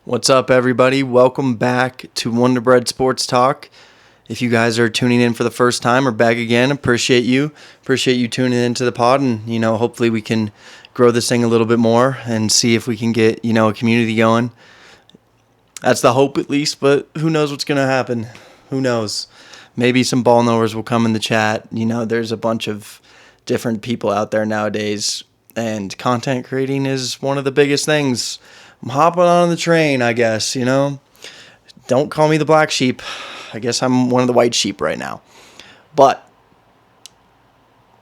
What's up, everybody? Welcome back to Wonder Bread Sports Talk. If you guys are tuning in for the first time or back again, appreciate you. Appreciate you tuning into the pod, and hopefully we can grow this thing a little bit more and see if we can get a community going. That's the hope, at least. But who knows what's gonna happen? Who knows? Maybe some ball knowers will come in the chat. There's a bunch of different people out there nowadays, and content creating is one of the biggest things. I'm hopping on the train, I guess, Don't call me the black sheep. I guess I'm one of the white sheep right now. But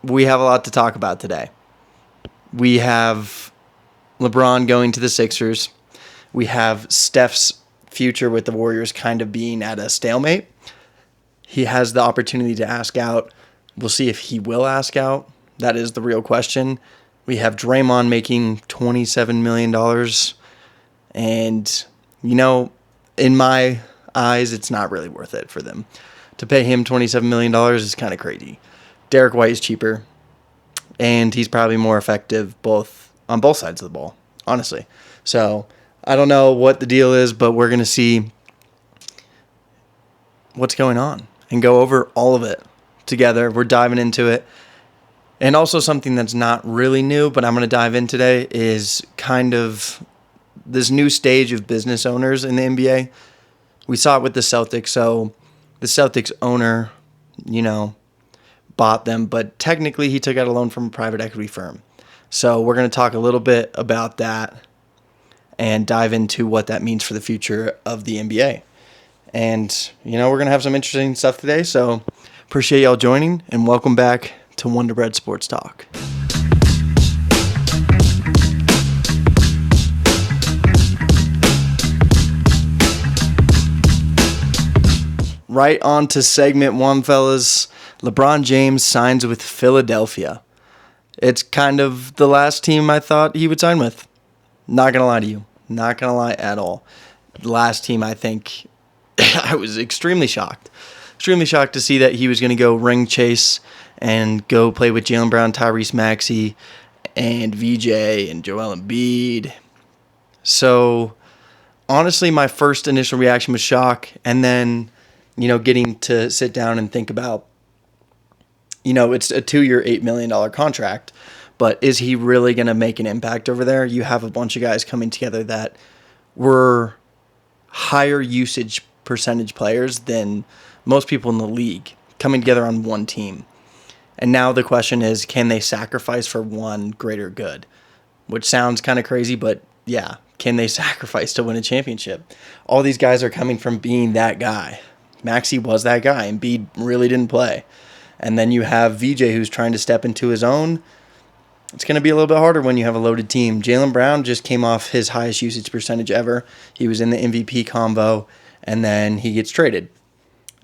we have a lot to talk about today. We have LeBron going to the Sixers. We have Steph's future with the Warriors kind of being at a stalemate. He has the opportunity to ask out. We'll see if he will ask out. That is the real question. We have Draymond making $27 million. And, in my eyes, it's not really worth it for them. To pay him $27 million is kind of crazy. Derek White is cheaper, and he's probably more effective on both sides of the ball, honestly. So, I don't know what the deal is, but we're going to see what's going on and go over all of it together. We're diving into it. And also something that's not really new, but I'm going to dive in today is kind of this new stage of business owners in the NBA. We saw it with the Celtics. So the Celtics owner, bought them, but technically he took out a loan from a private equity firm. So we're going to talk a little bit about that and dive into what that means for the future of the NBA. And, we're going to have some interesting stuff today. So appreciate y'all joining, and welcome back to Wonder Bread Sports Talk. Right on to segment one, fellas. LeBron James signs with Philadelphia. It's kind of the last team I thought he would sign with. Not going to lie to you. Not going to lie at all. The last team, I think, I was extremely shocked. Extremely shocked to see that he was going to go ring chase and go play with Jaylen Brown, Tyrese Maxey, and VJ, and Joel Embiid. So, honestly, my first initial reaction was shock, and then getting to sit down and think about, it's a 2-year, $8 million contract, but is he really going to make an impact over there? You have a bunch of guys coming together that were higher usage percentage players than most people in the league coming together on one team. And now the question is, can they sacrifice for one greater good? Which sounds kind of crazy, but yeah, can they sacrifice to win a championship? All these guys are coming from being that guy. Maxey was that guy, and Embiid really didn't play. And then you have VJ who's trying to step into his own. It's going to be a little bit harder when you have a loaded team. Jaylen Brown just came off his highest usage percentage ever. He was in the MVP combo, and then he gets traded.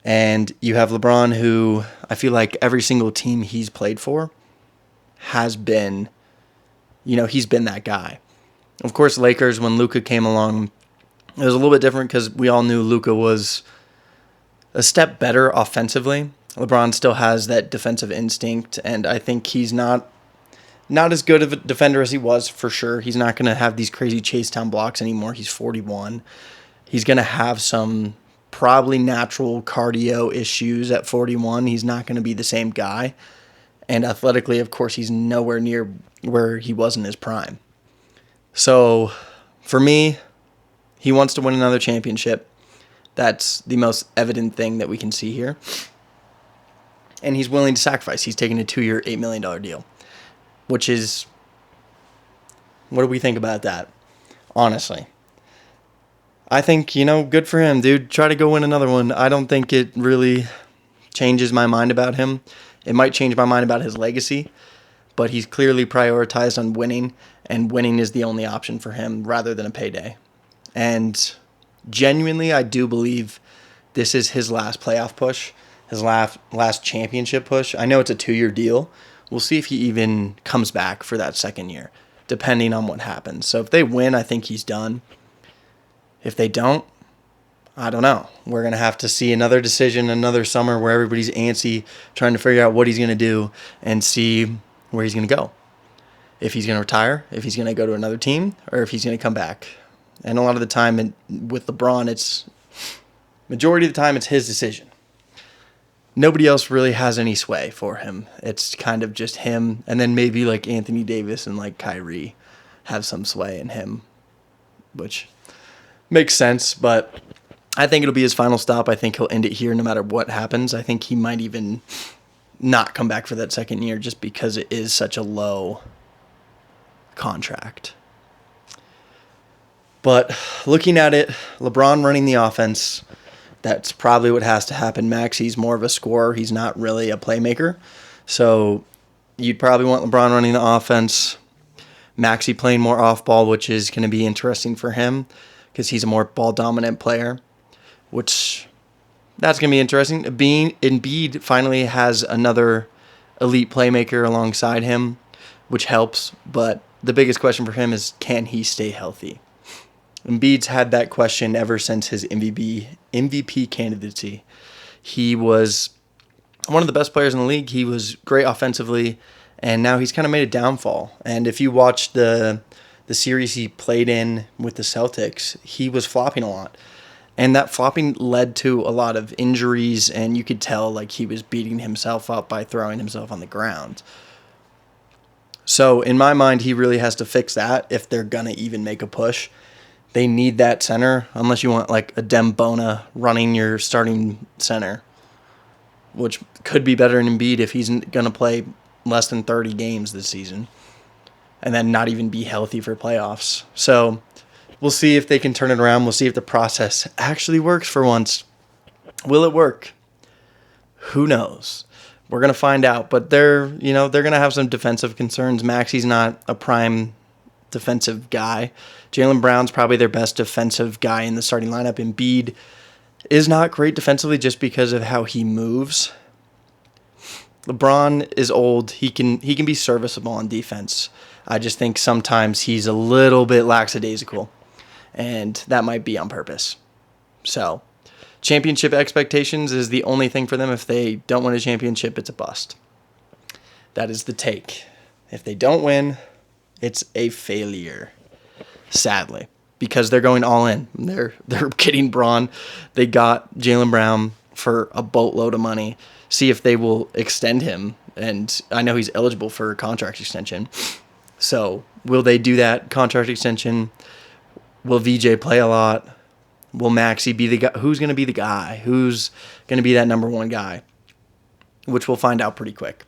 And you have LeBron, who I feel like every single team he's played for has been, he's been that guy. Of course, Lakers, when Luka came along, it was a little bit different because we all knew Luka was a step better offensively. LeBron still has that defensive instinct, and I think he's not as good of a defender as he was, for sure. He's not going to have these crazy chase down blocks anymore. He's 41. He's going to have some probably natural cardio issues at 41. He's not going to be the same guy. And athletically, of course, he's nowhere near where he was in his prime. So, for me, he wants to win another championship. That's the most evident thing that we can see here. And he's willing to sacrifice. He's taking a 2-year, $8 million deal. Which is, what do we think about that? Honestly. I think, good for him, dude. Try to go win another one. I don't think it really changes my mind about him. It might change my mind about his legacy. But he's clearly prioritized on winning. And winning is the only option for him rather than a payday. And genuinely, I do believe this is his last playoff push, his last championship push. I know it's a 2-year deal. We'll see if he even comes back for that second year, depending on what happens. So if they win, I think he's done. If they don't, I don't know. We're going to have to see another decision another summer where everybody's antsy, trying to figure out what he's going to do and see where he's going to go. If he's going to retire, if he's going to go to another team, or if he's going to come back. And a lot of the time with LeBron, majority of the time it's his decision. Nobody else really has any sway for him. It's kind of just him, and then maybe like Anthony Davis and like Kyrie have some sway in him, which makes sense, but I think it'll be his final stop. I think he'll end it here no matter what happens. I think he might even not come back for that second year just because it is such a low contract. But looking at it, LeBron running the offense, that's probably what has to happen. Maxi's more of a scorer. He's not really a playmaker. So you'd probably want LeBron running the offense, Maxi playing more off ball, which is going to be interesting for him because he's a more ball dominant player, which that's going to be interesting. Embiid finally has another elite playmaker alongside him, which helps. But the biggest question for him is, can he stay healthy? Embiid's had that question ever since his MVP candidacy. He was one of the best players in the league. He was great offensively, and now he's kind of made a downfall. And if you watch the series he played in with the Celtics, he was flopping a lot. And that flopping led to a lot of injuries, and you could tell like he was beating himself up by throwing himself on the ground. So in my mind, he really has to fix that if they're going to even make a push. They need that center, unless you want like a Dembona running your starting center, which could be better than Embiid if he's going to play less than 30 games this season and then not even be healthy for playoffs. So we'll see if they can turn it around. We'll see if the process actually works for once. Will it work? Who knows? We're going to find out, but they're going to have some defensive concerns. Maxi's not a prime defensive guy. Jaylen Brown's probably their best defensive guy in the starting lineup. Embiid is not great defensively just because of how he moves. LeBron is old. He can be serviceable on defense. I just think sometimes he's a little bit lackadaisical, and that might be on purpose. So, championship expectations is the only thing for them. If they don't win a championship, it's a bust. That is the take. If they don't win, it's a failure, sadly, because they're going all in. They're getting Braun. They got Jaylen Brown for a boatload of money. See if they will extend him. And I know he's eligible for a contract extension. So will they do that contract extension? Will VJ play a lot? Will Maxi be the guy? Who's going to be the guy? Who's going to be that number one guy? Which we'll find out pretty quick.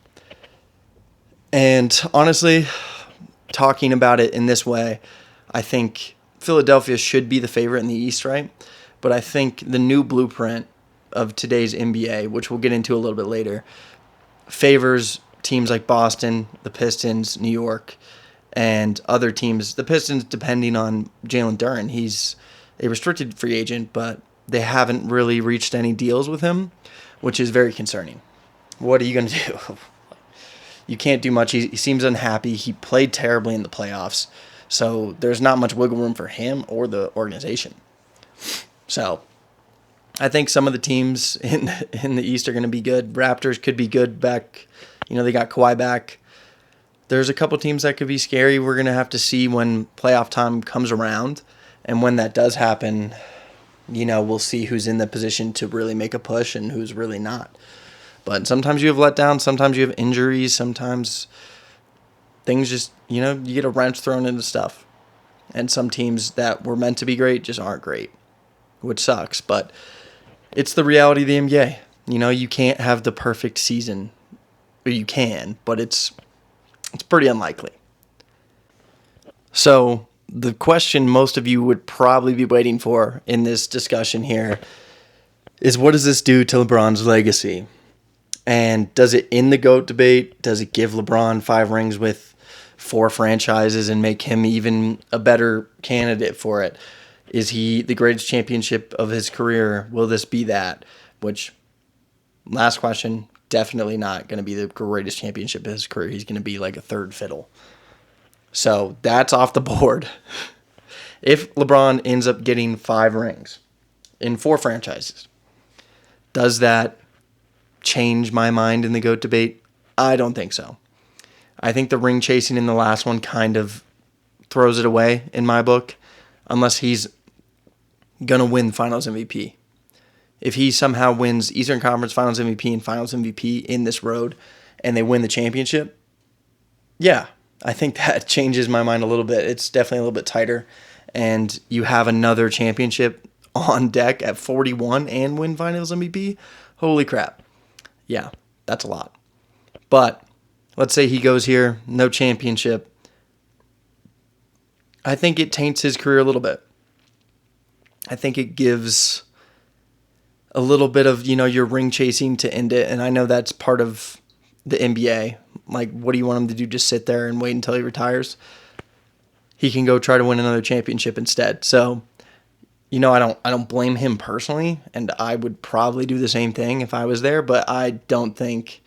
And honestly, talking about it in this way, I think Philadelphia should be the favorite in the East, right? But I think the new blueprint of today's NBA, which we'll get into a little bit later, favors teams like Boston, the Pistons, New York, and other teams. The Pistons, depending on Jalen Duren, he's a restricted free agent, but they haven't really reached any deals with him, which is very concerning. What are you going to do? You can't do much. He seems unhappy. He played terribly in the playoffs. So there's not much wiggle room for him or the organization. So I think some of the teams in the East are going to be good. Raptors could be good back. They got Kawhi back. There's a couple teams that could be scary. We're going to have to see when playoff time comes around. And when that does happen, we'll see who's in the position to really make a push and who's really not. But sometimes you have letdowns, sometimes you have injuries, sometimes things just, you get a wrench thrown into stuff. And some teams that were meant to be great just aren't great, which sucks. But it's the reality of the NBA. You can't have the perfect season. Or you can, but it's pretty unlikely. So the question most of you would probably be waiting for in this discussion here is, what does this do to LeBron's legacy? And does it end the GOAT debate? Does it give LeBron 5 rings with 4 franchises and make him even a better candidate for it? Is he the greatest championship of his career? Will this be that? Which, last question, definitely not going to be the greatest championship of his career. He's going to be like a third fiddle. So that's off the board. If LeBron ends up getting 5 rings in 4 franchises, does that change my mind in the GOAT debate? I don't think so. I think the ring chasing in the last one kind of throws it away in my book. unless he's going to win Finals MVP. If he somehow wins Eastern Conference Finals MVP and Finals MVP in this road and they win the championship, yeah, I think that changes my mind a little bit. It's definitely a little bit tighter. And you have another championship on deck at 41 and win Finals MVP. Holy crap. Yeah, that's a lot. But let's say he goes here, no championship. I think it taints his career a little bit. I think it gives a little bit of, your ring chasing to end it. And I know that's part of the NBA. Like, what do you want him to do? Just sit there and wait until he retires? He can go try to win another championship instead. So, I don't blame him personally, and I would probably do the same thing if I was there, but I don't think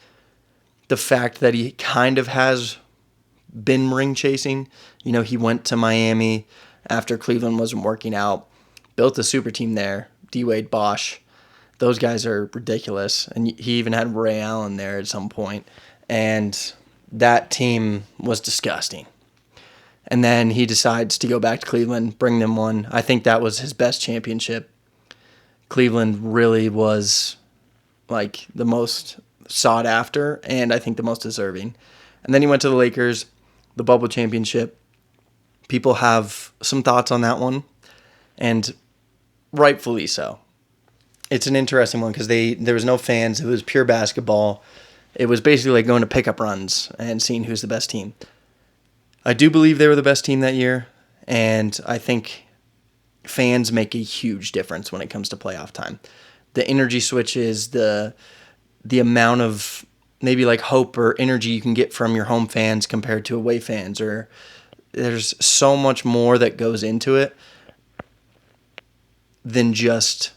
the fact that he kind of has been ring chasing, he went to Miami after Cleveland wasn't working out, built a super team there, D-Wade, Bosh. Those guys are ridiculous, and he even had Ray Allen there at some point, and that team was disgusting. And then he decides to go back to Cleveland, bring them one. I think that was his best championship. Cleveland really was like the most sought after and I think the most deserving. And then he went to the Lakers, the bubble championship. People have some thoughts on that one, and rightfully so. It's an interesting one because there was no fans. It was pure basketball. It was basically like going to pickup runs and seeing who's the best team. I do believe they were the best team that year, and I think fans make a huge difference when it comes to playoff time. The energy switches, the amount of maybe like hope or energy you can get from your home fans compared to away fans, or there's so much more that goes into it than just,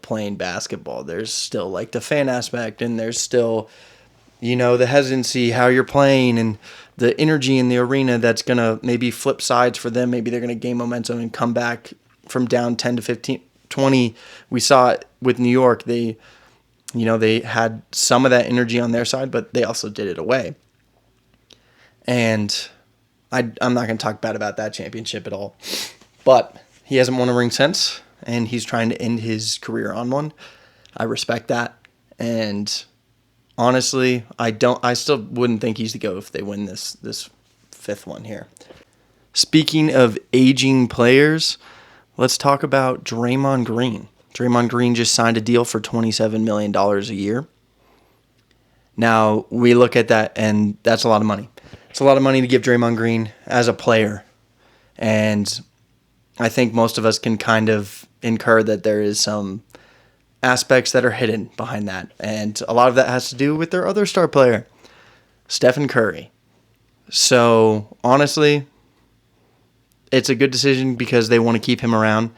playing basketball. There's still like the fan aspect, and there's still, the hesitancy, how you're playing, and the energy in the arena that's going to maybe flip sides for them. Maybe they're going to gain momentum and come back from down 10 to 15, 20. We saw it with New York. They had some of that energy on their side, but they also did it away. And I'm not going to talk bad about that championship at all. But he hasn't won a ring since, and he's trying to end his career on one. I respect that. And honestly, I still wouldn't think he's the GOAT if they win this fifth one here. Speaking of aging players, let's talk about Draymond Green. Draymond Green just signed a deal for $27 million a year. Now, we look at that, and that's a lot of money. It's a lot of money to give Draymond Green as a player. And I think most of us can kind of incur that there is some aspects that are hidden behind that. And a lot of that has to do with their other star player, Stephen Curry. So, honestly, it's a good decision because they want to keep him around.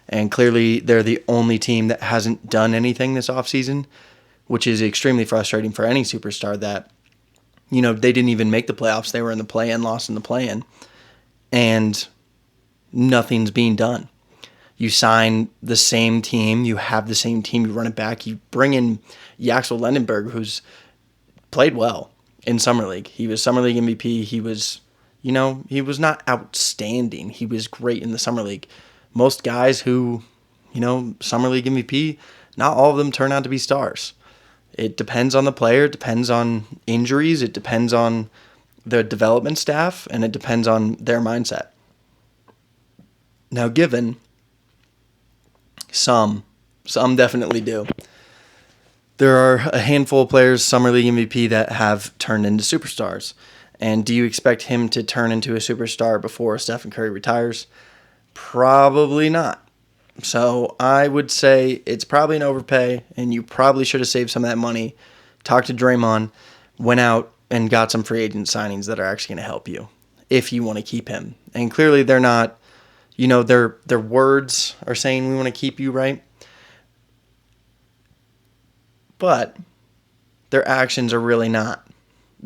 And clearly, they're the only team that hasn't done anything this offseason, which is extremely frustrating for any superstar that, they didn't even make the playoffs. They were in the play-in, lost in the play-in, and nothing's being done. You sign the same team, you have the same team, you run it back, you bring in Yaxel Lendenberg, who's played well in Summer League. He was Summer League MVP. He was, he was not outstanding. He was great in the Summer League. Most guys who, Summer League MVP, not all of them turn out to be stars. It depends on the player, it depends on injuries, it depends on the development staff, and it depends on their mindset. Now, given some definitely do. There are a handful of players, Summer League MVP, that have turned into superstars. And do you expect him to turn into a superstar before Stephen Curry retires? Probably not. So I would say it's probably an overpay, and you probably should have saved some of that money, talked to Draymond, went out and got some free agent signings that are actually going to help you if you want to keep him. And clearly they're not, their words are saying we want to keep you, right? But their actions are really not.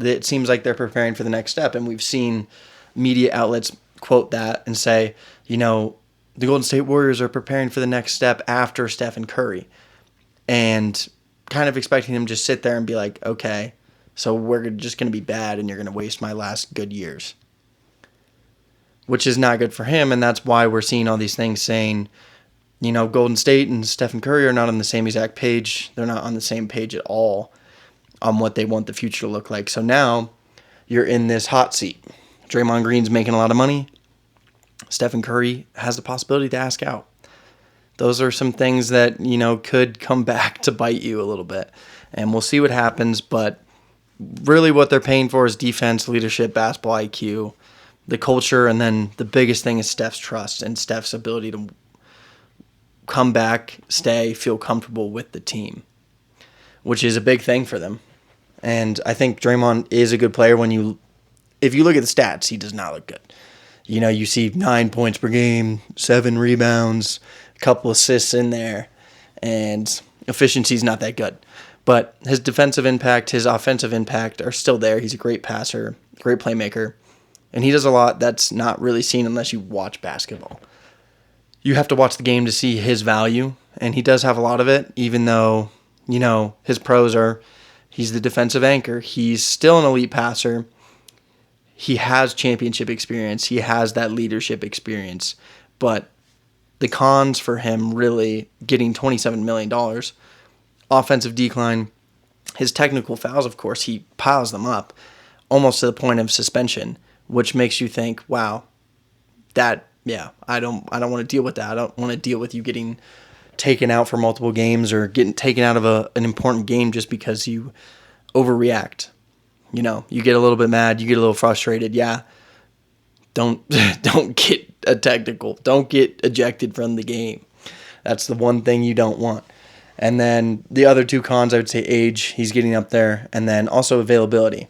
It seems like they're preparing for the next step, and we've seen media outlets quote that and say, the Golden State Warriors are preparing for the next step after Stephen Curry, and kind of expecting him to just sit there and be like, okay, so we're just going to be bad and you're going to waste my last good years. which is not good for him. And that's why we're seeing all these things saying, Golden State and Stephen Curry are not on the same exact page. They're not on the same page at all on what they want the future to look like. So now you're in this hot seat. Draymond Green's making a lot of money. Stephen Curry has the possibility to ask out. Those are some things that, could come back to bite you a little bit. And we'll see what happens. But really what they're paying for is defense, leadership, basketball IQ, the culture, and then the biggest thing is Steph's trust and Steph's ability to come back, stay, feel comfortable with the team, which is a big thing for them. And I think Draymond is a good player if you look at the stats, he does not look good. You see 9 points per game, 7 rebounds, a couple assists in there, and efficiency's not that good. But his defensive impact, his offensive impact are still there. He's a great passer, great playmaker, and he does a lot that's not really seen unless you watch basketball. You have to watch the game to see his value, and he does have a lot of it, even though, his pros are he's the defensive anchor. He's still an elite passer. He has championship experience. He has that leadership experience. But the cons for him really getting $27 million, offensive decline, his technical fouls, of course, he piles them up almost to the point of suspension, which makes you think, wow, I don't want to deal with that. I don't want to deal with you getting taken out for multiple games or getting taken out of an important game just because you overreact. You get a little bit mad, you get a little frustrated. Yeah. Don't get a technical. Don't get ejected from the game. That's the one thing you don't want. And then the other two cons, I would say age. He's getting up there. And then also availability.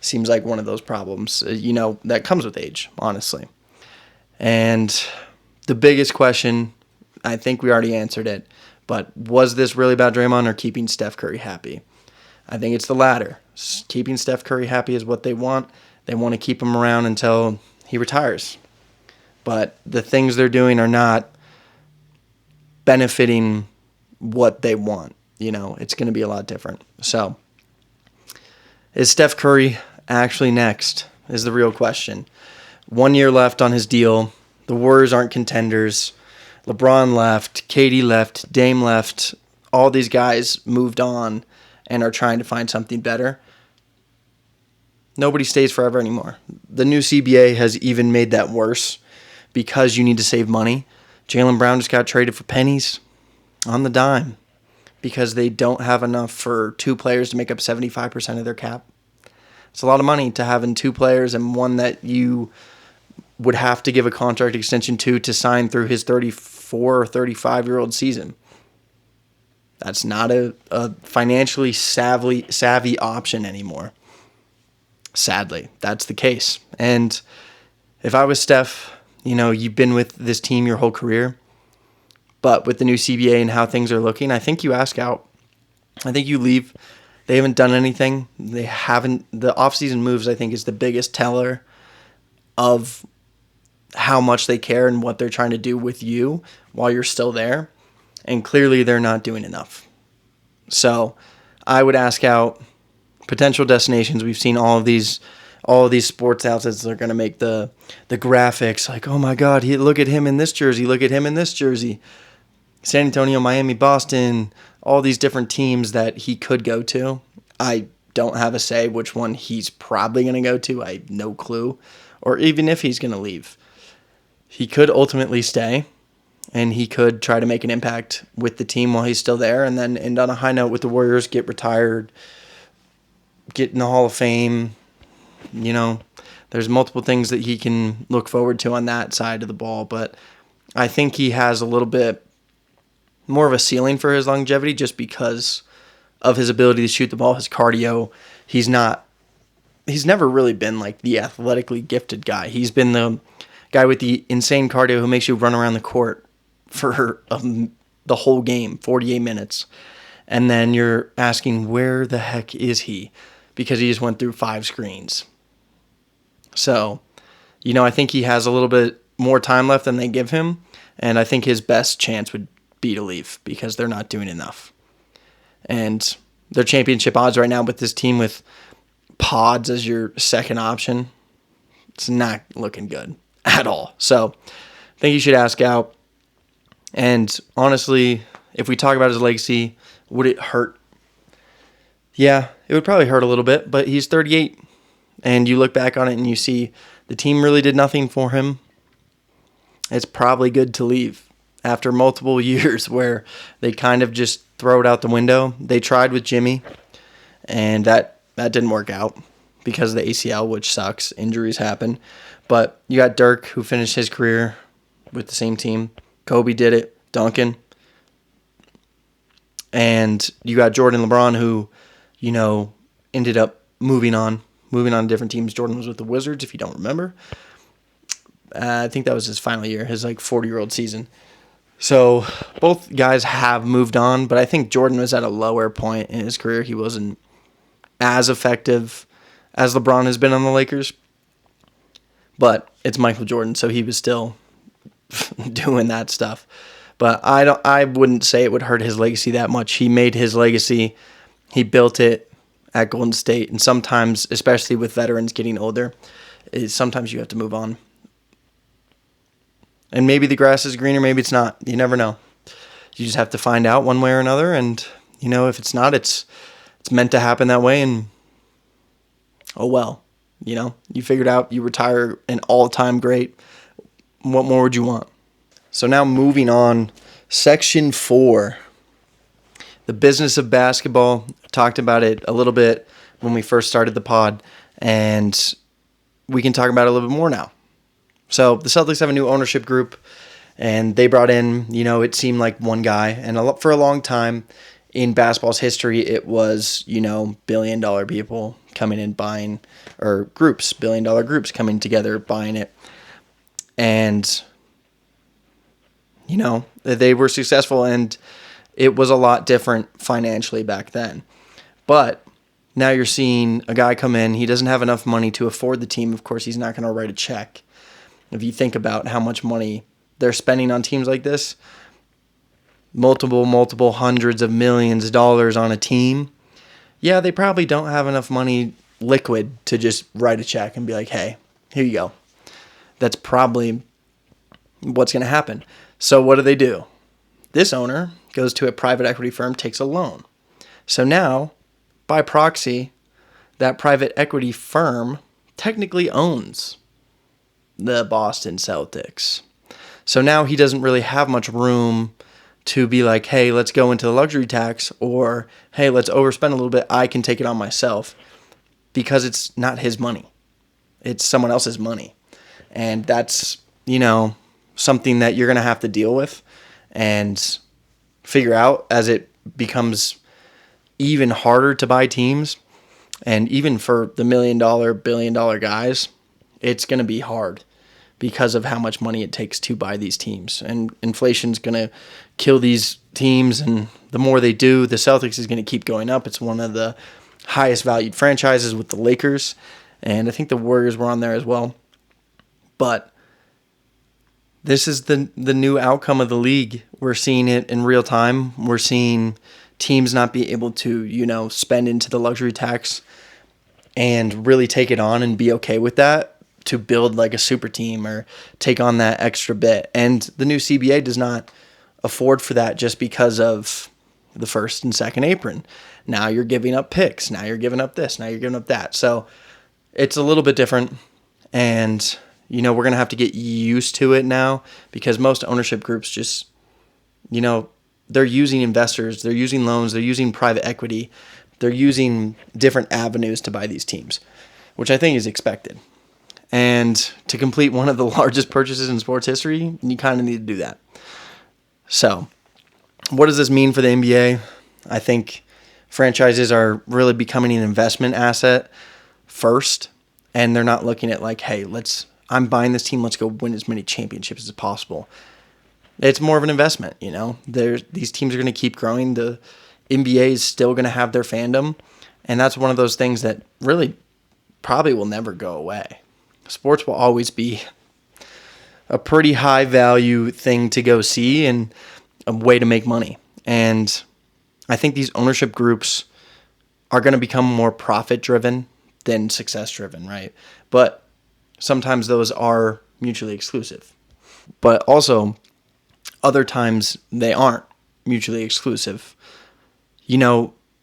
Seems like one of those problems, that comes with age, honestly. And the biggest question, I think we already answered it, but was this really about Draymond or keeping Steph Curry happy? I think it's the latter. Keeping Steph Curry happy is what they want. They want to keep him around until he retires. But the things they're doing are not benefiting what they want. It's going to be a lot different. So, is Steph Curry actually next? Is the real question. 1 year left on his deal. The Warriors aren't contenders. LeBron left. KD left. Dame left. All these guys moved on and are trying to find something better. Nobody stays forever anymore. The new CBA has even made that worse because you need to save money. Jaylen Brown just got traded for pennies on the dime because they don't have enough for two players to make up 75% of their cap. It's a lot of money to have in two players and one that you would have to give a contract extension to sign through his 34 or 35-year-old season. That's not a financially savvy option anymore. Sadly, that's the case. And if I was Steph, you've been with this team your whole career, but with the new CBA and how things are looking, I think you ask out. I think you leave. They haven't done anything. The offseason moves, I think, is the biggest teller of how much they care and what they're trying to do with you while you're still there. And clearly they're not doing enough. So I would ask out potential destinations. We've seen all of these sports outlets that are going to make the graphics like, oh my God, look at him in this jersey, look at him in this jersey. San Antonio, Miami, Boston, all these different teams that he could go to. I don't have a say which one he's probably going to go to. I have no clue. Or even if he's going to leave. He could ultimately stay, and he could try to make an impact with the team while he's still there, and then end on a high note with the Warriors, get retired, get in the Hall of Fame. There's multiple things that he can look forward to on that side of the ball, but I think he has a little bit more of a ceiling for his longevity just because of his ability to shoot the ball, his cardio. He's never really been like the athletically gifted guy. He's been the guy with the insane cardio who makes you run around the court for the whole game, 48 minutes. And then you're asking, where the heck is he? Because he just went through 5 screens. So, I think he has a little bit more time left than they give him. And I think his best chance would be to leave because they're not doing enough. And their championship odds right now with this team with Pods as your second option, it's not looking good at all. So I think he should ask out. And honestly, if we talk about his legacy, would it hurt? Yeah, it would probably hurt a little bit, but he's 38. And you look back on it and you see the team really did nothing for him. It's probably good to leave after multiple years where they kind of just throw it out the window. They tried with Jimmy, and that didn't work out because of the ACL, which sucks. Injuries happen. But you got Dirk, who finished his career with the same team. Kobe did it. Duncan. And you got Jordan, LeBron, who, ended up moving on to different teams. Jordan was with the Wizards, if you don't remember. I think that was his final year, his 40-year-old season. So both guys have moved on, but I think Jordan was at a lower point in his career. He wasn't as effective as LeBron has been on the Lakers. But it's Michael Jordan, so he was still doing that stuff. But I wouldn't say it would hurt his legacy that much. He made his legacy. He built it at Golden State. And sometimes, especially with veterans getting older, sometimes you have to move on. And maybe the grass is greener, maybe it's not. You never know. You just have to find out one way or another. And, if it's not, it's meant to happen that way. And, oh well. You figured out you retire an all-time great. What more would you want? So now moving on, Section 4, the business of basketball. Talked about it a little bit when we first started the pod, and we can talk about it a little bit more now. So the Celtics have a new ownership group, and they brought in, it seemed like one guy, and for a long time in basketball's history, it was, billion-dollar people coming in buying, or groups, billion-dollar groups coming together buying it. And they were successful, and it was a lot different financially back then. But now you're seeing a guy come in. He doesn't have enough money to afford the team. Of course, he's not going to write a check. If you think about how much money they're spending on teams like this, multiple hundreds of millions of dollars on a team, yeah, they probably don't have enough money liquid to just write a check and be like, hey, here you go. That's probably what's going to happen. So what do? This owner goes to a private equity firm, takes a loan. So now, by proxy, that private equity firm technically owns the Boston Celtics. So now he doesn't really have much room to be like, hey, let's go into the luxury tax, or hey, let's overspend a little bit. I can take it on myself, because it's not his money. It's someone else's money. And that's, something that you're going to have to deal with and figure out as it becomes even harder to buy teams. And even for the $1 million, billion-dollar guys, it's going to be hard because of how much money it takes to buy these teams. And inflation's going to kill these teams, and the more they do, the Celtics is going to keep going up. It's one of the highest valued franchises with the Lakers, and I think the Warriors were on there as well. But this is the new outcome of the league. We're seeing it in real time. We're seeing teams not be able to, spend into the luxury tax and really take it on and be okay with that, to build like a super team or take on that extra bit. And the new CBA does not afford for that just because of the first and second apron. Now you're giving up picks. Now you're giving up this. Now you're giving up that. So it's a little bit different. And, we're going to have to get used to it now, because most ownership groups just, they're using investors. They're using loans. They're using private equity. They're using different avenues to buy these teams, which I think is expected. And to complete one of the largest purchases in sports history, you kind of need to do that. So what does this mean for the NBA? I think franchises are really becoming an investment asset first, and they're not looking at like, hey, I'm buying this team, let's go win as many championships as possible. It's more of an investment, These teams are going to keep growing. The NBA is still going to have their fandom, and that's one of those things that really probably will never go away. Sports will always be a pretty high value thing to go see and a way to make money. And I think these ownership groups are going to become more profit driven than success driven, right? But sometimes those are mutually exclusive. But also, other times they aren't mutually exclusive.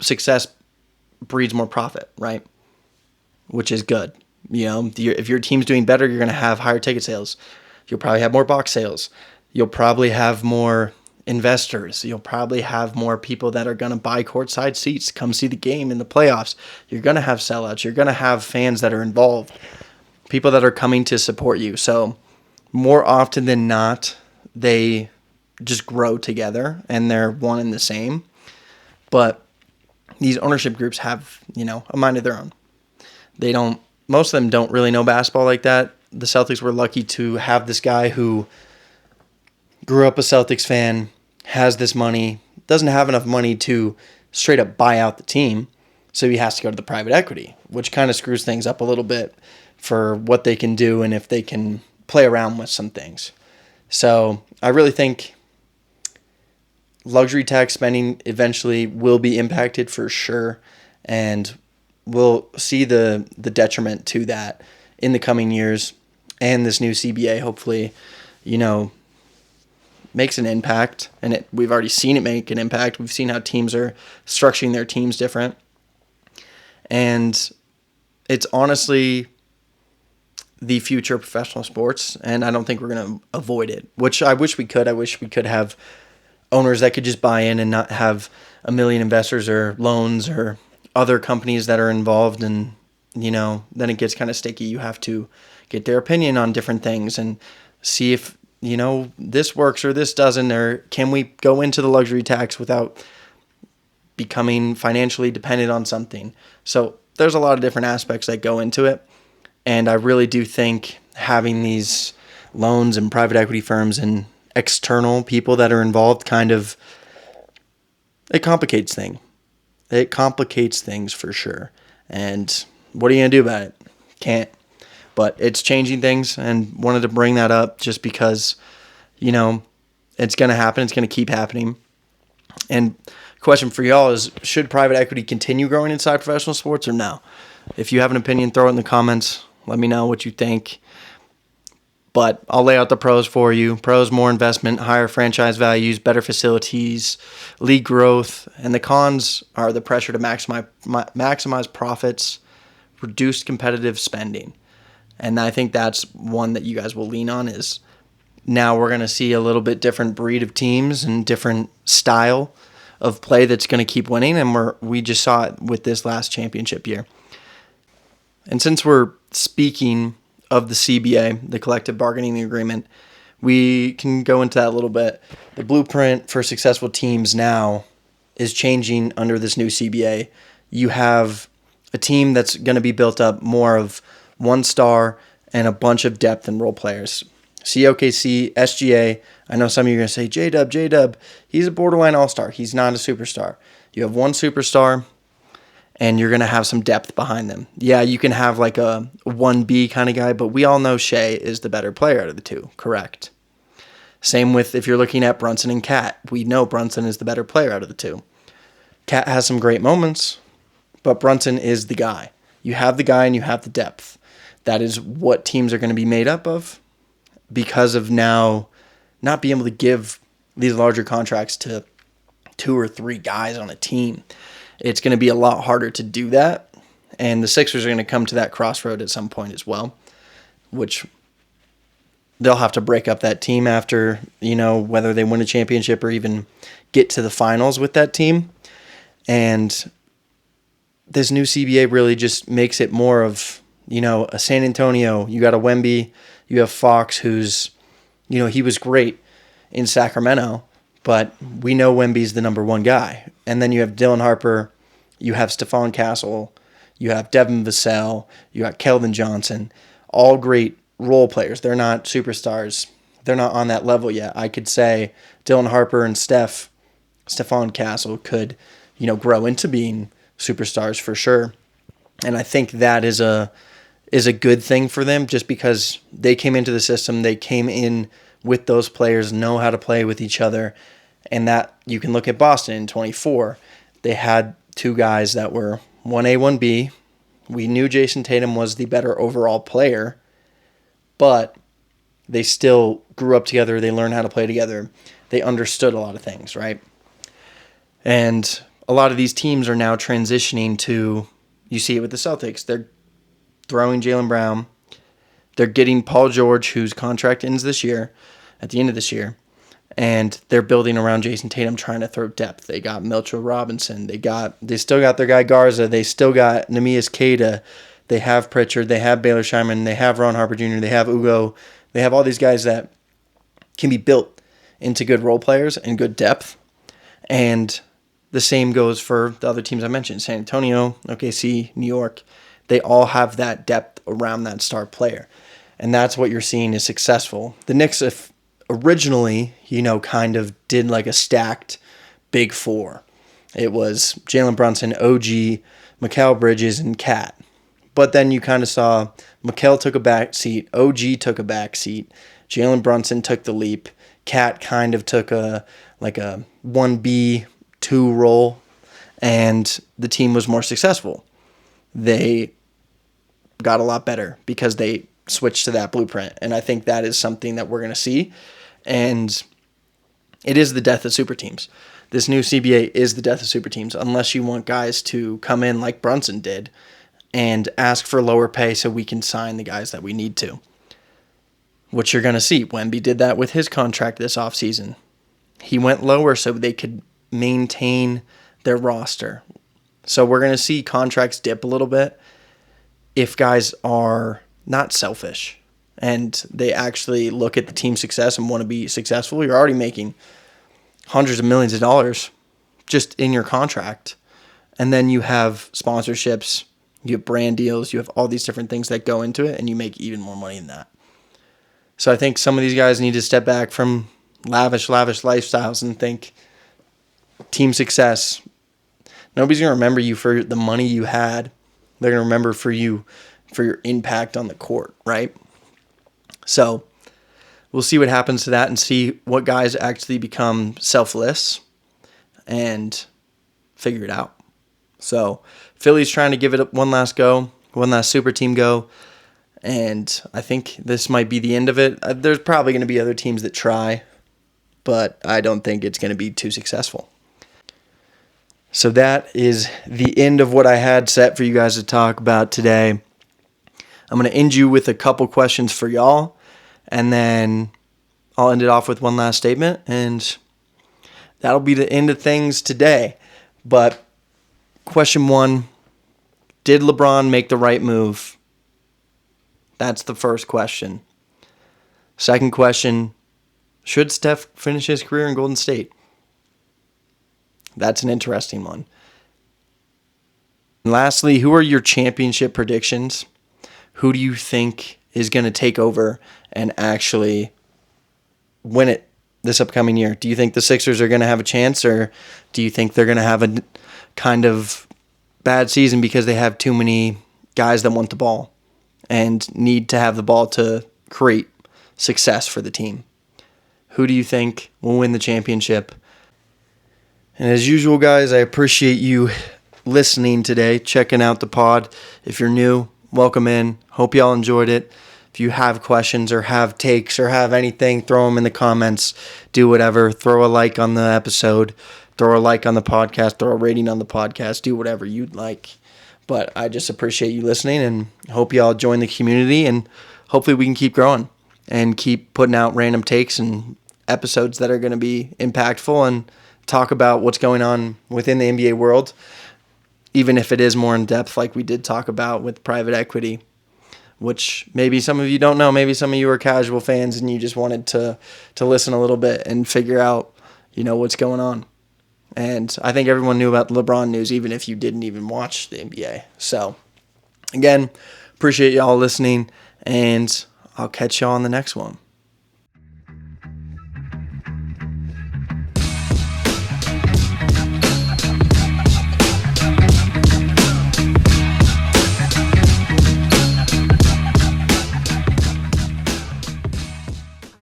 Success breeds more profit, right? Which is good. If your team's doing better, you're going to have higher ticket sales. You'll probably have more box sales. You'll probably have more investors. You'll probably have more people that are going to buy courtside seats, come see the game in the playoffs. You're going to have sellouts. You're going to have fans that are involved, people that are coming to support you. So more often than not, they just grow together and they're one and the same. But these ownership groups have, a mind of their own. Most of them don't really know basketball like that. The Celtics were lucky to have this guy who grew up a Celtics fan, has this money, doesn't have enough money to straight up buy out the team, so he has to go to the private equity, which kind of screws things up a little bit for what they can do and if they can play around with some things. So I really think luxury tax spending eventually will be impacted for sure, and we'll see the detriment to that in the coming years. And this new CBA hopefully, makes an impact, and we've already seen it make an impact. We've seen how teams are structuring their teams different. And it's honestly the future of professional sports, and I don't think we're going to avoid it, which I wish we could. I wish we could have owners that could just buy in and not have a million investors or loans or other companies that are involved, and then it gets kind of sticky. You have to get their opinion on different things and see if this works or this doesn't, or can we go into the luxury tax without becoming financially dependent on something. So there's a lot of different aspects that go into it, and I really do think having these loans and private equity firms and external people that are involved it complicates things. It complicates things for sure. And what are you going to do about it? Can't. But it's changing things, and wanted to bring that up just because, it's going to happen. It's going to keep happening. And question for y'all is, should private equity continue growing inside professional sports or no? If you have an opinion, throw it in the comments. Let me know what you think. But I'll lay out the pros for you. Pros, more investment, higher franchise values, better facilities, league growth. And the cons are the pressure to maximize profits, reduced competitive spending. And I think that's one that you guys will lean on, is now we're going to see a little bit different breed of teams and different style of play that's going to keep winning. And we just saw it with this last championship year. And since we're speaking of the CBA, the collective bargaining agreement, we can go into that a little bit. The blueprint for successful teams now is changing under this new CBA. You have a team that's going to be built up more of one star and a bunch of depth and role players. COKC, SGA, I know some of you are going to say, J-Dub, he's a borderline all-star. He's not a superstar. You have one superstar, and you're going to have some depth behind them. Yeah, you can have like a 1B kind of guy, but we all know Shea is the better player out of the two, correct? Same with if you're looking at Brunson and Cat. We know Brunson is the better player out of the two. Cat has some great moments, but Brunson is the guy. You have the guy and you have the depth. That is what teams are going to be made up of, because of now not being able to give these larger contracts to 2 or 3 guys on a team. It's going to be a lot harder to do that, and the Sixers are going to come to that crossroad at some point as well, which they'll have to break up that team after, whether they win a championship or even get to the finals with that team. And this new CBA really just makes it more of, a San Antonio. You got a Wemby, you have Fox, who's, he was great in Sacramento, but we know Wemby's the number one guy. And then you have Dylan Harper, you have Stephon Castle, you have Devin Vassell, you got Keldon Johnson, all great role players. They're not superstars. They're not on that level yet. I could say Dylan Harper and Stephon Castle could, grow into being superstars for sure. And I think that is a good thing for them, just because they came into the system, they came in with those players, know how to play with each other. And that you can look at Boston in 24. They had 2 guys that were 1A, 1B. We knew Jason Tatum was the better overall player, but they still grew up together. They learned how to play together. They understood a lot of things, right? And a lot of these teams are now transitioning to, you see it with the Celtics. They're throwing Jaylen Brown. They're getting Paul George, whose contract ends this year, at the end of this year. And they're building around Jason Tatum, trying to throw depth. They got Mitchell Robinson. They still got their guy Garza. They still got Neemias Queta. They have Pritchard. They have Baylor Scheinman. They have Ron Harper Jr. They have Ugo. They have all these guys that can be built into good role players and good depth. And the same goes for the other teams I mentioned, San Antonio, OKC, New York. They all have that depth around that star player. And that's what you're seeing is successful. The Knicks originally, kind of did like a stacked big four. It was Jalen Brunson, OG, Mikal Bridges, and Cat. But then you kind of saw Mikal took a back seat, OG took a back seat, Jalen Brunson took the leap, Cat kind of took a 1B, 2 role, and the team was more successful. They got a lot better because they switched to that blueprint, and I think that is something that we're going to see, and it is the death of super teams. This new CBA is the death of super teams unless you want guys to come in like Brunson did and ask for lower pay so we can sign the guys that we need to, which you're going to see. Wemby did that with his contract this offseason. He went lower so they could maintain their roster. So we're going to see contracts dip a little bit if guys are not selfish and they actually look at the team's success and want to be successful. You're already making hundreds of millions of dollars just in your contract. And then you have sponsorships, you have brand deals, you have all these different things that go into it, and you make even more money than that. So I think some of these guys need to step back from lavish lifestyles and think team success. Nobody's going to remember you for the money you had. They're going to remember for you for your impact on the court, right? So we'll see what happens to that and see what guys actually become selfless and figure it out. So Philly's trying to give it one last go, one last super team go, and I think this might be the end of it. There's probably going to be other teams that try, but I don't think it's going to be too successful. So that is the end of what I had set for you guys to talk about today. I'm going to end you with a couple questions for y'all, and then I'll end it off with one last statement, and that'll be the end of things today. But question 1, did LeBron make the right move? That's the first question. Second question, should Steph finish his career in Golden State? That's an interesting one. And lastly, who are your championship predictions? Who do you think is going to take over and actually win it this upcoming year? Do you think the Sixers are going to have a chance, or do you think they're going to have a kind of bad season because they have too many guys that want the ball and need to have the ball to create success for the team? Who do you think will win the championship? And as usual, guys, I appreciate you listening today, checking out the pod. If you're new, welcome in. Hope y'all enjoyed it. If you have questions or have takes or have anything, throw them in the comments. Do whatever. Throw a like on the episode. Throw a like on the podcast. Throw a rating on the podcast. Do whatever you'd like. But I just appreciate you listening and hope y'all join the community, and hopefully we can keep growing and keep putting out random takes and episodes that are going to be impactful and talk about what's going on within the NBA world, even if it is more in depth like we did talk about with private equity, which maybe some of you don't know. Maybe some of you are casual fans and you just wanted to listen a little bit and figure out, what's going on. And I think everyone knew about the LeBron news, even if you didn't even watch the NBA. So, again, appreciate y'all listening, and I'll catch y'all on the next one.